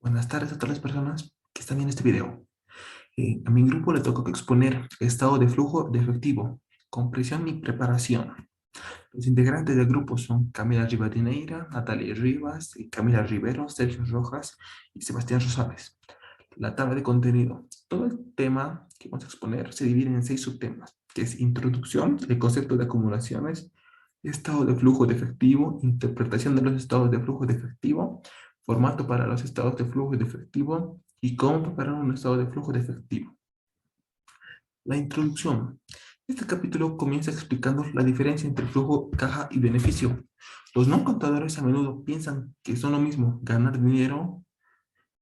Buenas tardes a todas las personas que están viendo este video. A mi grupo le tocó exponer estado de flujo de efectivo, compresión y preparación. Los integrantes del grupo son Camila Rivadeneira, Natalia Rivas, Camila Rivero, Sergio Rojas y Sebastián Rosales. La tabla de contenido. Todo el tema que vamos a exponer se divide en 6 subtemas, que es introducción, el concepto de acumulaciones, estado de flujo de efectivo, interpretación de los estados de flujo de efectivo, formato para los estados de flujo de efectivo y cómo preparar un estado de flujo de efectivo. La introducción. Este capítulo comienza explicando la diferencia entre flujo, caja y beneficio. Los no contadores a menudo piensan que son lo mismo ganar dinero,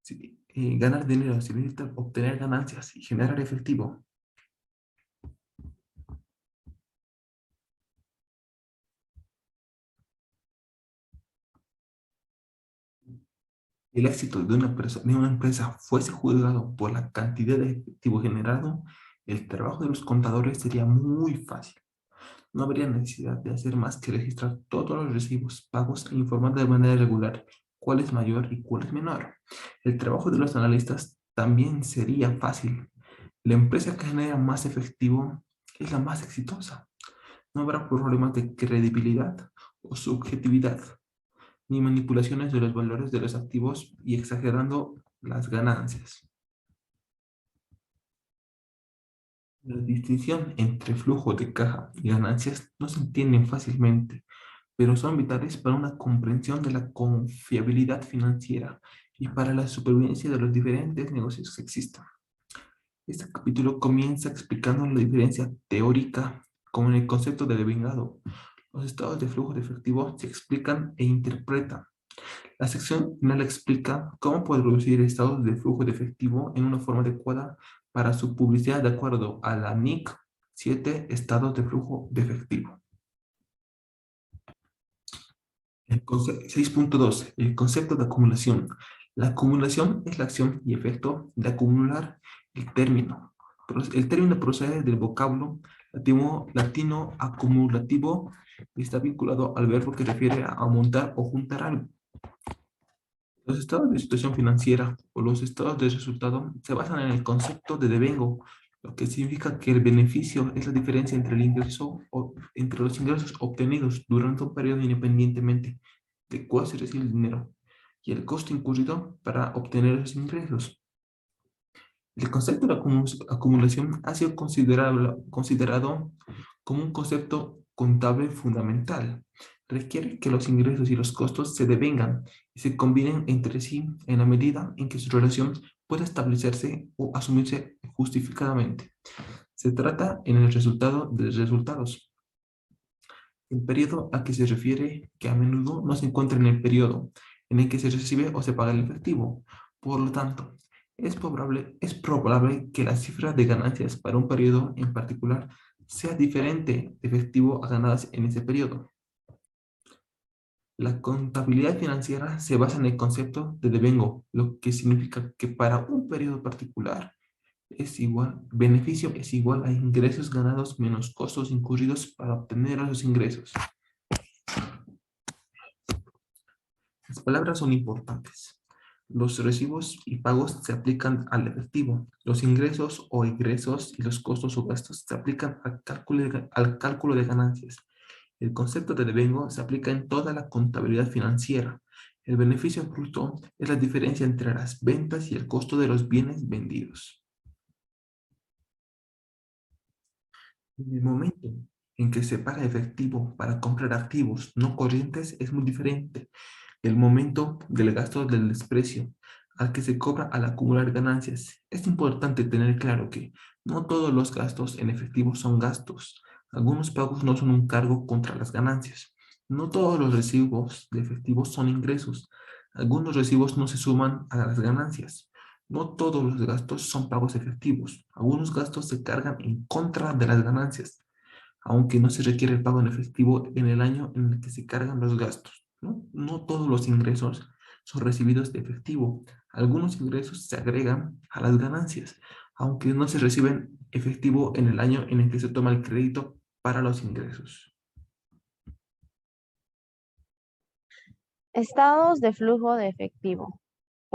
significa obtener ganancias y generar efectivo. El éxito de una empresa fuese juzgado por la cantidad de efectivo generado, el trabajo de los contadores sería muy fácil. No habría necesidad de hacer más que registrar todos los recibos, pagos e informar de manera regular cuál es mayor y cuál es menor. El trabajo de los analistas también sería fácil. La empresa que genera más efectivo es la más exitosa. No habrá problemas de credibilidad o subjetividad, ni manipulaciones de los valores de los activos y exagerando las ganancias. La distinción entre flujo de caja y ganancias no se entienden fácilmente, pero son vitales para una comprensión de la confiabilidad financiera y para la supervivencia de los diferentes negocios que existan. Este capítulo comienza explicando la diferencia teórica con el concepto de devengado. Los estados de flujo de efectivo se explican e interpretan. La sección final explica cómo producir estados de flujo de efectivo en una forma adecuada para su publicidad de acuerdo a la NIC 7 estados de flujo de efectivo. 6.2. El concepto de acumulación. La acumulación es la acción y efecto de acumular el término. El término procede del vocablo latino acumulativo y está vinculado al verbo que refiere a aumentar o juntar algo. Los estados de situación financiera o los estados de resultado se basan en el concepto de devengo, lo que significa que el beneficio es la diferencia entre el ingreso entre los ingresos obtenidos durante un periodo independientemente de cuál se recibe el dinero y el costo incurrido para obtener esos ingresos. El concepto de acumulación ha sido considerado como un concepto contable fundamental. Requiere que los ingresos y los costos se devengan y se combinen entre sí en la medida en que su relación pueda establecerse o asumirse justificadamente. Se trata en el resultado de resultados. El periodo a que se refiere, que a menudo no se encuentra en el periodo en el que se recibe o se paga el efectivo. Por lo tanto, es probable que la cifra de ganancias para un periodo en particular sea diferente de efectivo a ganadas en ese periodo. La contabilidad financiera se basa en el concepto de devengo, lo que significa que para un periodo particular beneficio es igual a ingresos ganados menos costos incurridos para obtener esos ingresos. Las palabras son importantes. Los recibos y pagos se aplican al efectivo. Los ingresos o egresos y los costos o gastos se aplican al cálculo de ganancias. El concepto de devengo se aplica en toda la contabilidad financiera. El beneficio bruto es la diferencia entre las ventas y el costo de los bienes vendidos. En el momento en que se paga efectivo para comprar activos no corrientes es muy diferente. El momento del gasto del desprecio al que se cobra al acumular ganancias. Es importante tener claro que no todos los gastos en efectivo son gastos. Algunos pagos no son un cargo contra las ganancias. No todos los recibos de efectivo son ingresos. Algunos recibos no se suman a las ganancias. No todos los gastos son pagos efectivos. Algunos gastos se cargan en contra de las ganancias, aunque no se requiere el pago en efectivo en el año en el que se cargan los gastos. No todos los ingresos son recibidos de efectivo. Algunos ingresos se agregan a las ganancias, aunque no se reciben efectivo en el año en el que se toma el crédito para los ingresos. Estados de flujo de efectivo.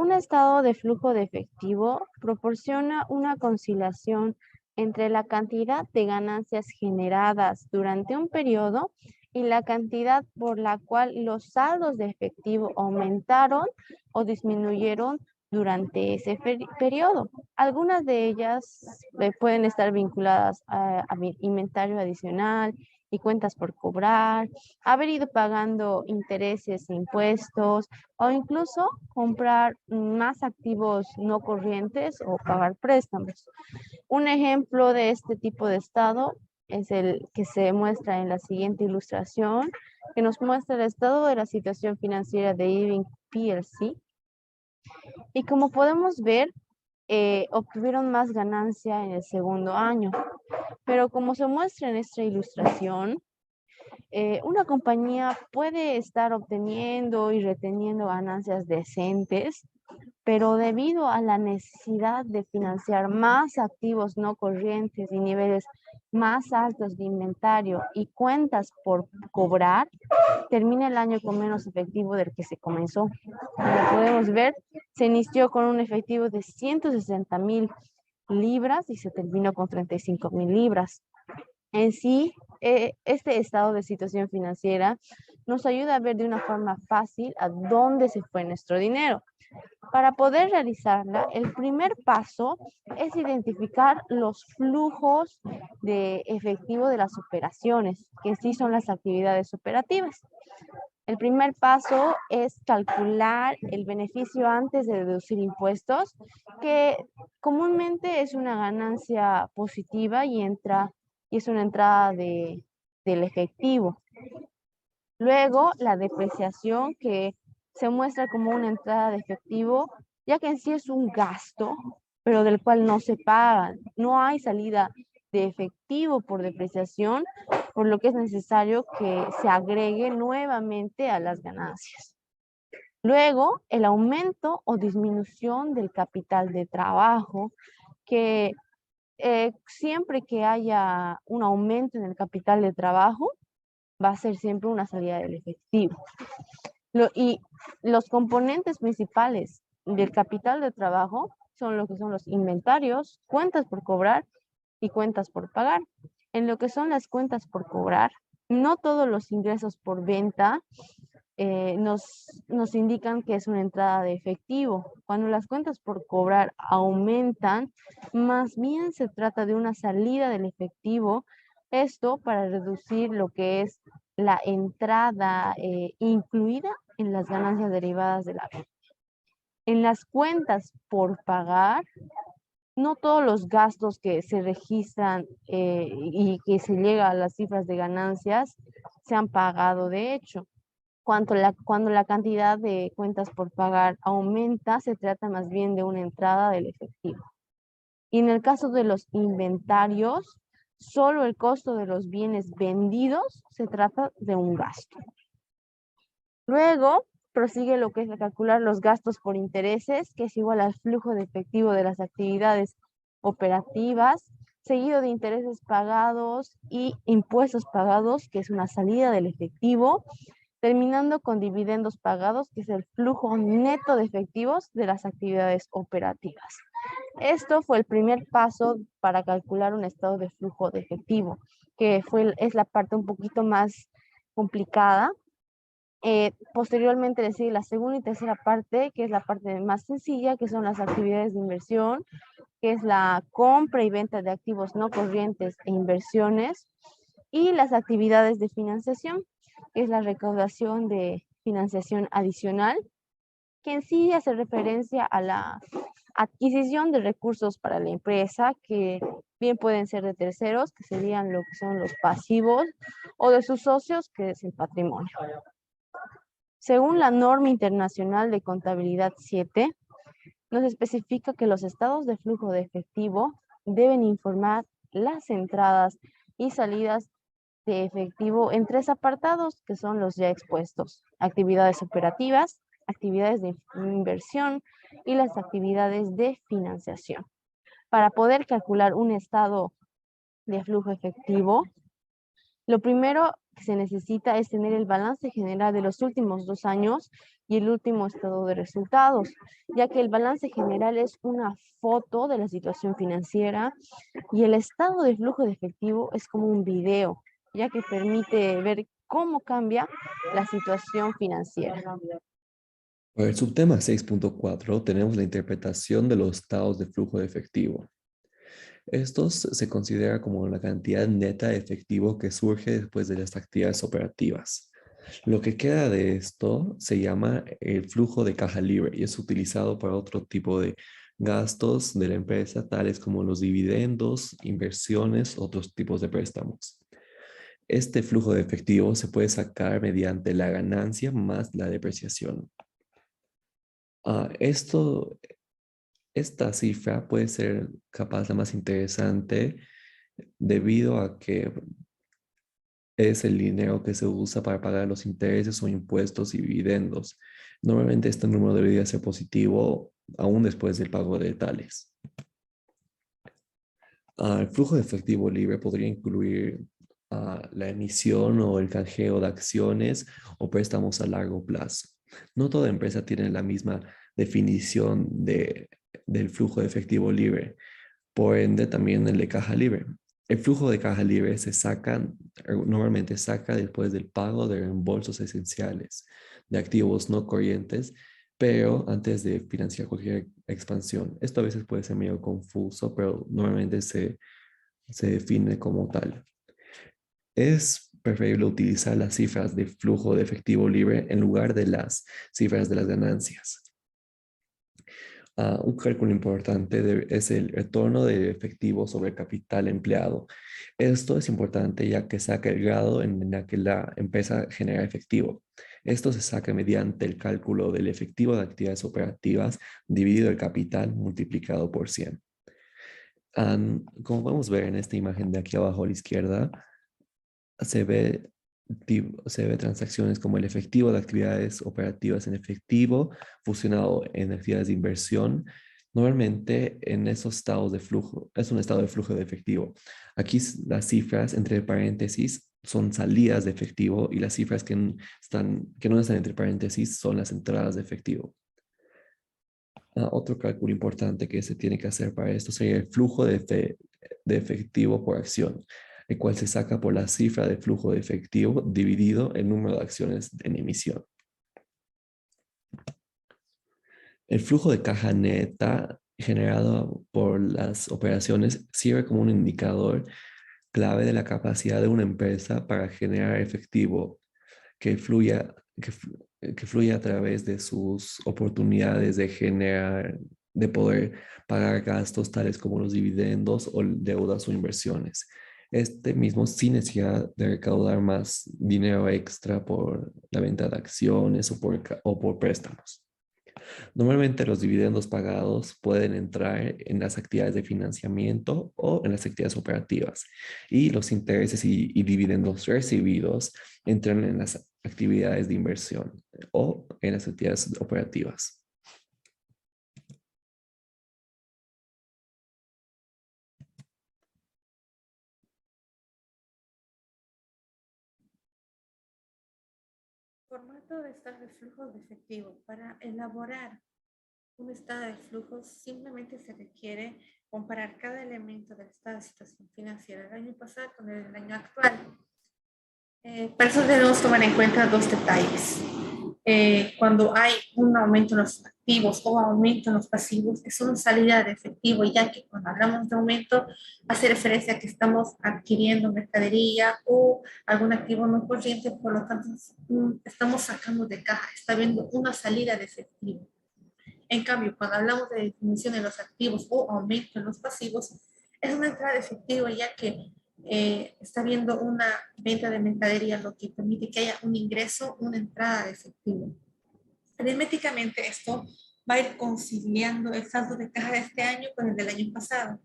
Un estado de flujo de efectivo proporciona una conciliación entre la cantidad de ganancias generadas durante un periodo y la cantidad por la cual los saldos de efectivo aumentaron o disminuyeron durante ese periodo. Algunas de ellas pueden estar vinculadas a inventario adicional y cuentas por cobrar, haber ido pagando intereses e impuestos, o incluso comprar más activos no corrientes o pagar préstamos. Un ejemplo de este tipo de estado es el que se muestra en la siguiente ilustración, que nos muestra el estado de la situación financiera de Irving PLC. Y como podemos ver, obtuvieron más ganancia en el segundo año. Pero como se muestra en esta ilustración, una compañía puede estar obteniendo y reteniendo ganancias decentes, pero debido a la necesidad de financiar más activos no corrientes y niveles más altos de inventario y cuentas por cobrar, termina el año con menos efectivo del que se comenzó. Como podemos ver, se inició con un efectivo de 160,000 libras y se terminó con 35,000 libras. En sí, este estado de situación financiera nos ayuda a ver de una forma fácil a dónde se fue nuestro dinero. Para poder realizarla, el primer paso es identificar los flujos de efectivo de las operaciones, que sí son las actividades operativas. El primer paso es calcular el beneficio antes de deducir impuestos, que comúnmente es una ganancia positiva y es una entrada del efectivo. Luego, la depreciación, que se muestra como una entrada de efectivo, ya que en sí es un gasto, pero del cual no se paga. No hay salida de efectivo por depreciación, por lo que es necesario que se agregue nuevamente a las ganancias. Luego, el aumento o disminución del capital de trabajo, que siempre que haya un aumento en el capital de trabajo, va a ser siempre una salida del efectivo. Y los componentes principales del capital de trabajo son lo que son los inventarios, cuentas por cobrar y cuentas por pagar. En lo que son las cuentas por cobrar, no todos los ingresos por venta nos indican que es una entrada de efectivo. Cuando las cuentas por cobrar aumentan, más bien se trata de una salida del efectivo, esto para reducir lo que es la entrada incluida en las ganancias derivadas de la venta. En las cuentas por pagar, no todos los gastos que se registran y que se llega a las cifras de ganancias se han pagado de hecho. Cuando la cantidad de cuentas por pagar aumenta, se trata más bien de una entrada del efectivo. Y en el caso de los inventarios, solo el costo de los bienes vendidos se trata de un gasto. Luego prosigue lo que es calcular los gastos por intereses, que es igual al flujo de efectivo de las actividades operativas, seguido de intereses pagados y impuestos pagados, que es una salida del efectivo, terminando con dividendos pagados, que es el flujo neto de efectivos de las actividades operativas. Esto fue el primer paso para calcular un estado de flujo de efectivo, que es la parte un poquito más complicada. Posteriormente le sigue la segunda y tercera parte, que es la parte más sencilla, que son las actividades de inversión, que es la compra y venta de activos no corrientes e inversiones, y las actividades de financiación, que es la recaudación de financiación adicional, que en sí hace referencia a la adquisición de recursos para la empresa, que bien pueden ser de terceros, que serían lo que son los pasivos, o de sus socios, que es el patrimonio. Según la norma internacional de contabilidad 7, nos especifica que los estados de flujo de efectivo deben informar las entradas y salidas de efectivo en 3 apartados, que son los ya expuestos: actividades operativas, actividades de inversión y las actividades de financiación. Para poder calcular un estado de flujo efectivo, lo primero que se necesita es tener el balance general de los últimos 2 años y el último estado de resultados, ya que el balance general es una foto de la situación financiera y el estado de flujo de efectivo es como un video, ya que permite ver cómo cambia la situación financiera. Para el subtema 6.4 tenemos la interpretación de los estados de flujo de efectivo. Estos se considera como la cantidad neta de efectivo que surge después de las actividades operativas. Lo que queda de esto se llama el flujo de caja libre y es utilizado para otro tipo de gastos de la empresa, tales como los dividendos, inversiones, otros tipos de préstamos. Este flujo de efectivo se puede sacar mediante la ganancia más la depreciación. Esta cifra puede ser capaz la más interesante debido a que es el dinero que se usa para pagar los intereses o impuestos y dividendos. Normalmente este número debería ser positivo aún después del pago de tales. El flujo de efectivo libre podría incluir la emisión o el canjeo de acciones o préstamos a largo plazo. No toda empresa tiene la misma definición del flujo de efectivo libre, por ende también el de caja libre. El flujo de caja libre normalmente saca después del pago de reembolsos esenciales de activos no corrientes, pero antes de financiar cualquier expansión. Esto a veces puede ser medio confuso, pero normalmente se define como tal. Es preferible utilizar las cifras de flujo de efectivo libre en lugar de las cifras de las ganancias. Un cálculo importante es el retorno de efectivo sobre el capital empleado. Esto es importante ya que saca el grado en el que la empresa genera efectivo. Esto se saca mediante el cálculo del efectivo de actividades operativas dividido el capital multiplicado por 100. Como podemos ver en esta imagen de aquí abajo a la izquierda, se ve transacciones como el efectivo de actividades operativas en efectivo fusionado en actividades de inversión. Normalmente en esos estados de flujo, es un estado de flujo de efectivo. Aquí las cifras entre paréntesis son salidas de efectivo y las cifras que no están entre paréntesis son las entradas de efectivo. Otro cálculo importante que se tiene que hacer para esto sería el flujo de efectivo por acción, el cual se saca por la cifra de flujo de efectivo dividido el número de acciones en emisión. El flujo de caja neta generado por las operaciones sirve como un indicador clave de la capacidad de una empresa para generar efectivo que fluya a través de sus oportunidades de poder pagar gastos tales como los dividendos o deudas o inversiones. Este mismo sin necesidad de recaudar más dinero extra por la venta de acciones o por préstamos. Normalmente los dividendos pagados pueden entrar en las actividades de financiamiento o en las actividades operativas y los intereses y dividendos recibidos entran en las actividades de inversión o en las actividades operativas. Formato de estado de flujo de efectivo. Para elaborar un estado de flujo simplemente se requiere comparar cada elemento del estado de situación financiera del año pasado con el del año actual. Para eso debemos tomar en cuenta dos detalles. Cuando hay un aumento en los activos o aumento en los pasivos, es una salida de efectivo, ya que cuando hablamos de aumento hace referencia a que estamos adquiriendo mercadería o algún activo no corriente, por lo tanto estamos sacando de caja, está habiendo una salida de efectivo. En cambio, cuando hablamos de disminución en los activos o aumento en los pasivos, es una entrada de efectivo, ya que está habiendo una venta de mercadería, lo que permite que haya un ingreso, una entrada de efectivo. Aritméticamente esto va a ir conciliando el saldo de caja de este año con el del año pasado,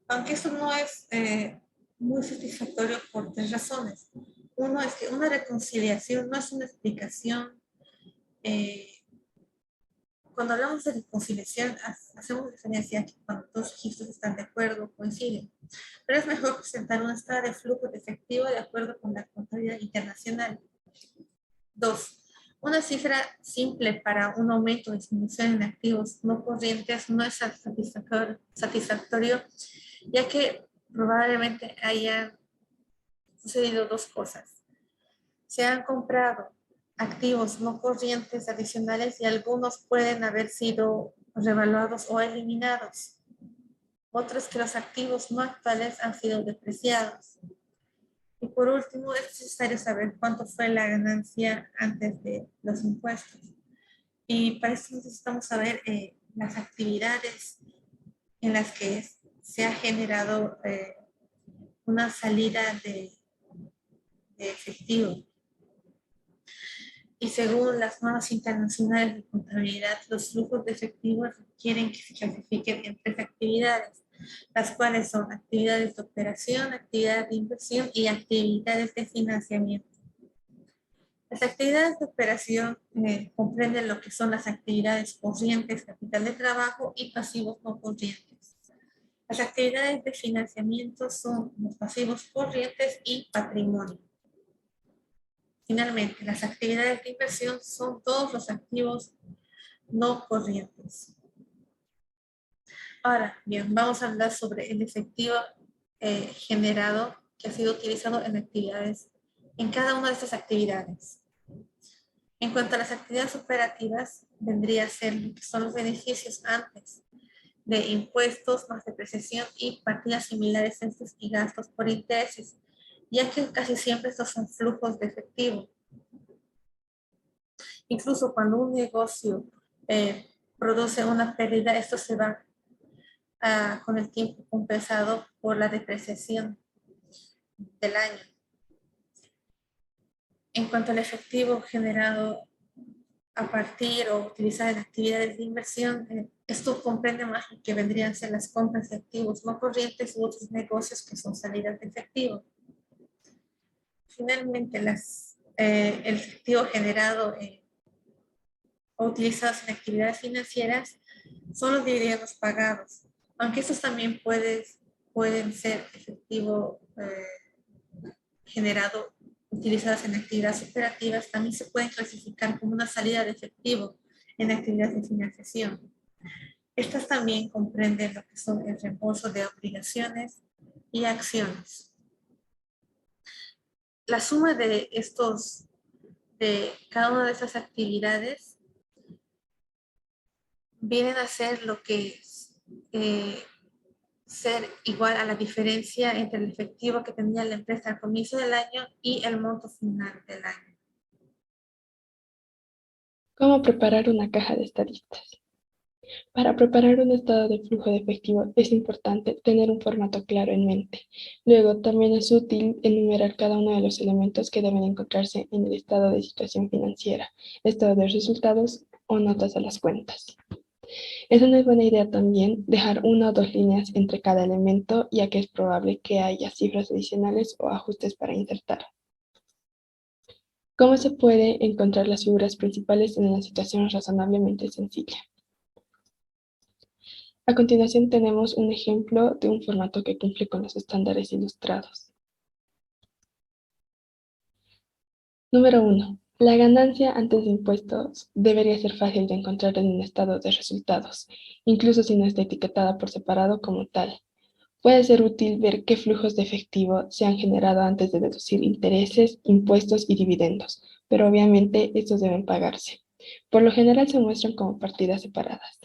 aunque esto no es muy satisfactorio por tres razones. Uno es que una reconciliación no es una explicación Cuando hablamos de conciliación, hacemos referencia a que cuando dos registros están de acuerdo, coinciden. Pero es mejor presentar un estado de flujo de efectivo de acuerdo con la contabilidad internacional. 2. Una cifra simple para un aumento o disminución en activos no corrientes no es satisfactorio, ya que probablemente hayan sucedido dos cosas. Se han comprado activos no corrientes adicionales y algunos pueden haber sido revaluados o eliminados. Otros que los activos no actuales han sido depreciados. Y por último, es necesario saber cuánto fue la ganancia antes de los impuestos. Y para eso necesitamos saber las actividades en las que se ha generado una salida de efectivo. Y según las normas internacionales de contabilidad, los flujos de efectivo requieren que se clasifiquen en tres actividades, las cuales son actividades de operación, actividades de inversión y actividades de financiamiento. Las actividades de operación comprenden lo que son las actividades corrientes, capital de trabajo y pasivos no corrientes. Las actividades de financiamiento son los pasivos corrientes y patrimonio. Finalmente, las actividades de inversión son todos los activos no corrientes. Ahora, bien, vamos a hablar sobre el efectivo generado que ha sido utilizado en cada una de estas actividades. En cuanto a las actividades operativas, vendría a ser lo que son los beneficios antes de impuestos, más depreciación y partidas similares a estos y gastos por intereses, ya que casi siempre estos son flujos de efectivo. Incluso cuando un negocio produce una pérdida, esto se va con el tiempo compensado por la depreciación del año. En cuanto al efectivo generado a partir o utilizado en actividades de inversión, esto comprende más lo que vendrían a ser las compras de activos no corrientes u otros negocios que son salidas de efectivo. Finalmente, el efectivo generado o utilizados en actividades financieras son los dividendos pagados, aunque estos también pueden ser efectivo generado utilizadas en actividades operativas, también se pueden clasificar como una salida de efectivo en actividades de financiación. Estas también comprenden lo que son el reembolso de obligaciones y acciones. La suma de cada una de estas actividades vienen a ser lo que es ser igual a la diferencia entre el efectivo que tenía la empresa al comienzo del año y el monto final del año. ¿Cómo preparar una caja de estadistas? Para preparar un estado de flujo de efectivo es importante tener un formato claro en mente. Luego, también es útil enumerar cada uno de los elementos que deben encontrarse en el estado de situación financiera, estado de resultados o notas a las cuentas. Es una buena idea también dejar 1 o 2 líneas entre cada elemento, ya que es probable que haya cifras adicionales o ajustes para insertar. ¿Cómo se puede encontrar las figuras principales en una situación razonablemente sencilla? A continuación tenemos un ejemplo de un formato que cumple con los estándares ilustrados. Número 1. La ganancia antes de impuestos debería ser fácil de encontrar en un estado de resultados, incluso si no está etiquetada por separado como tal. Puede ser útil ver qué flujos de efectivo se han generado antes de deducir intereses, impuestos y dividendos, pero obviamente estos deben pagarse. Por lo general se muestran como partidas separadas.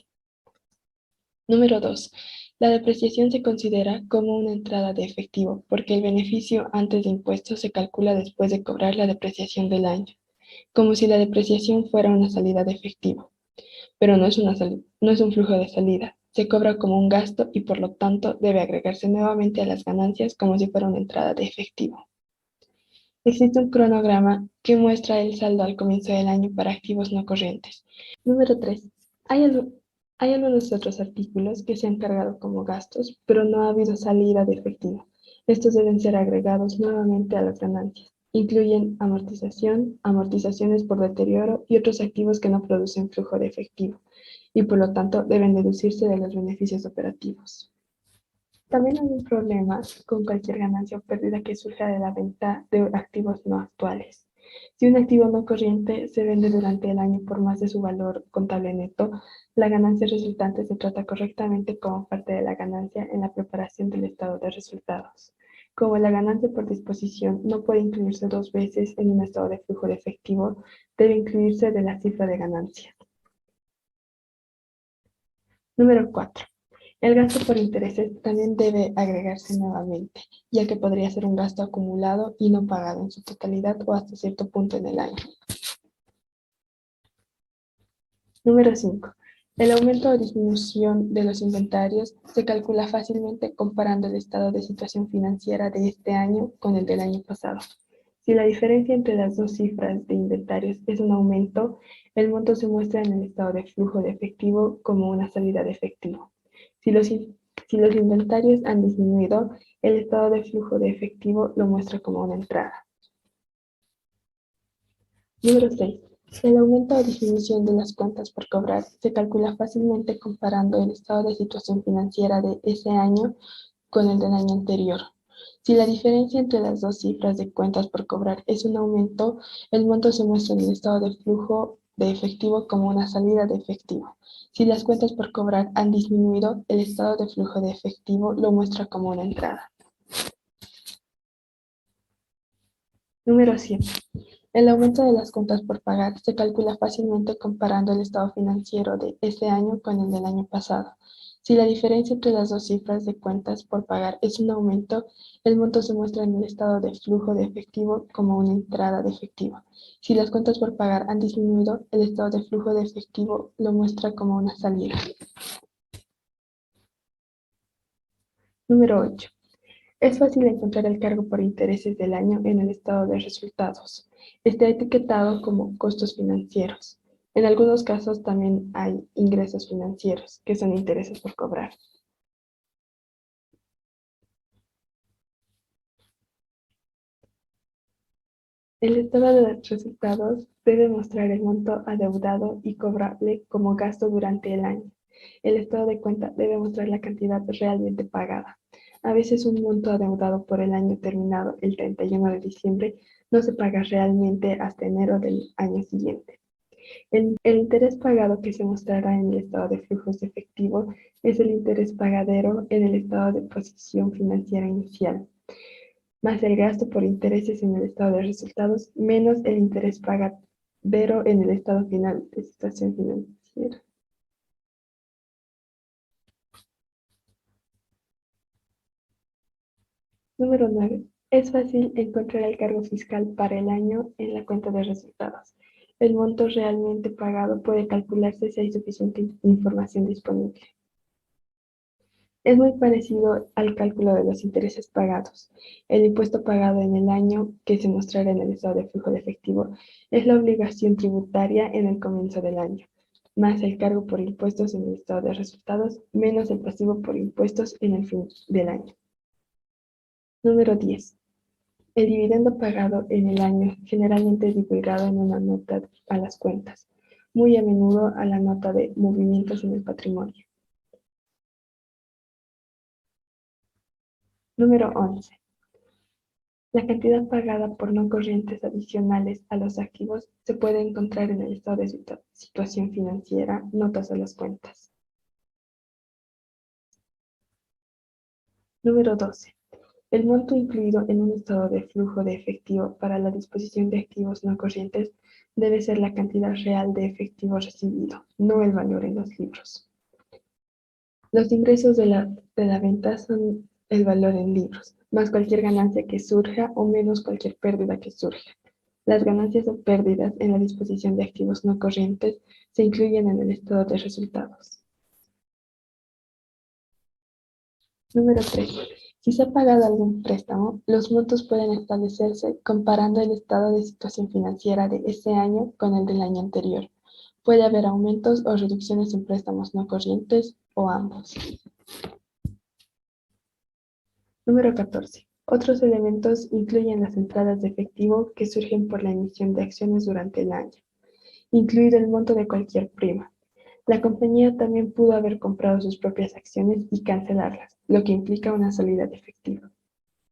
Número 2. La depreciación se considera como una entrada de efectivo porque el beneficio antes de impuestos se calcula después de cobrar la depreciación del año, como si la depreciación fuera una salida de efectivo. Pero no es un flujo de salida, se cobra como un gasto y por lo tanto debe agregarse nuevamente a las ganancias como si fuera una entrada de efectivo. Existe un cronograma que muestra el saldo al comienzo del año para activos no corrientes. Número 3. Hay algunos otros artículos que se han cargado como gastos, pero no ha habido salida de efectivo. Estos deben ser agregados nuevamente a las ganancias. Incluyen amortización, amortizaciones por deterioro y otros activos que no producen flujo de efectivo. y por lo tanto deben deducirse de los beneficios operativos. También hay un problema con cualquier ganancia o pérdida que surja de la venta de activos no actuales. Si un activo no corriente se vende durante el año por más de su valor contable neto, la ganancia resultante se trata correctamente como parte de la ganancia en la preparación del estado de resultados. Como la ganancia por disposición no puede incluirse dos veces en un estado de flujo de efectivo, debe incluirse de la cifra de ganancia. Número 4. El gasto por intereses también debe agregarse nuevamente, ya que podría ser un gasto acumulado y no pagado en su totalidad o hasta cierto punto en el año. Número 5. El aumento o disminución de los inventarios se calcula fácilmente comparando el estado de situación financiera de este año con el del año pasado. Si la diferencia entre las dos cifras de inventarios es un aumento, el monto se muestra en el estado de flujo de efectivo como una salida de efectivo. Si los inventarios han disminuido, el estado de flujo de efectivo lo muestra como una entrada. Número 6. El aumento o disminución de las cuentas por cobrar se calcula fácilmente comparando el estado de situación financiera de ese año con el del año anterior. Si la diferencia entre las dos cifras de cuentas por cobrar es un aumento, el monto se muestra en el estado de flujo de efectivo como una salida de efectivo. Si las cuentas por cobrar han disminuido, el estado de flujo de efectivo lo muestra como una entrada. Número 7. El aumento de las cuentas por pagar se calcula fácilmente comparando el estado financiero de este año con el del año pasado. Si la diferencia entre las dos cifras de cuentas por pagar es un aumento, el monto se muestra en el estado de flujo de efectivo como una entrada de efectivo. Si las cuentas por pagar han disminuido, el estado de flujo de efectivo lo muestra como una salida. Número 8. Es fácil encontrar el cargo por intereses del año en el estado de resultados. Está etiquetado como costos financieros. En algunos casos también hay ingresos financieros, que son intereses por cobrar. El estado de resultados debe mostrar el monto adeudado y cobrable como gasto durante el año. El estado de cuenta debe mostrar la cantidad realmente pagada. A veces un monto adeudado por el año terminado el 31 de diciembre no se paga realmente hasta enero del año siguiente. El interés pagado que se mostrará en el estado de flujos de efectivo es el interés pagadero en el estado de posición financiera inicial, más el gasto por intereses en el estado de resultados, menos el interés pagadero en el estado final de situación financiera. Número 9. Es fácil encontrar el cargo fiscal para el año en la cuenta de resultados. El monto realmente pagado puede calcularse si hay suficiente información disponible. Es muy parecido al cálculo de los intereses pagados. El impuesto pagado en el año, que se mostrará en el estado de flujo de efectivo, es la obligación tributaria en el comienzo del año, más el cargo por impuestos en el estado de resultados, menos el pasivo por impuestos en el fin del año. Número 10. El dividendo pagado en el año generalmente es divulgado en una nota a las cuentas, muy a menudo a la nota de movimientos en el patrimonio. Número 11. La cantidad pagada por no corrientes adicionales a los activos se puede encontrar en el estado de situación financiera, notas a las cuentas. Número 12. El monto incluido en un estado de flujo de efectivo para la disposición de activos no corrientes debe ser la cantidad real de efectivo recibido, no el valor en los libros. Los ingresos de la venta son el valor en libros, más cualquier ganancia que surja o menos cualquier pérdida que surja. Las ganancias o pérdidas en la disposición de activos no corrientes se incluyen en el estado de resultados. Número 3. Si se ha pagado algún préstamo, los montos pueden establecerse comparando el estado de situación financiera de ese año con el del año anterior. Puede haber aumentos o reducciones en préstamos no corrientes o ambos. Número 14. Otros elementos incluyen las entradas de efectivo que surgen por la emisión de acciones durante el año, incluido el monto de cualquier prima. La compañía también pudo haber comprado sus propias acciones y cancelarlas, lo que implica una salida de efectivo.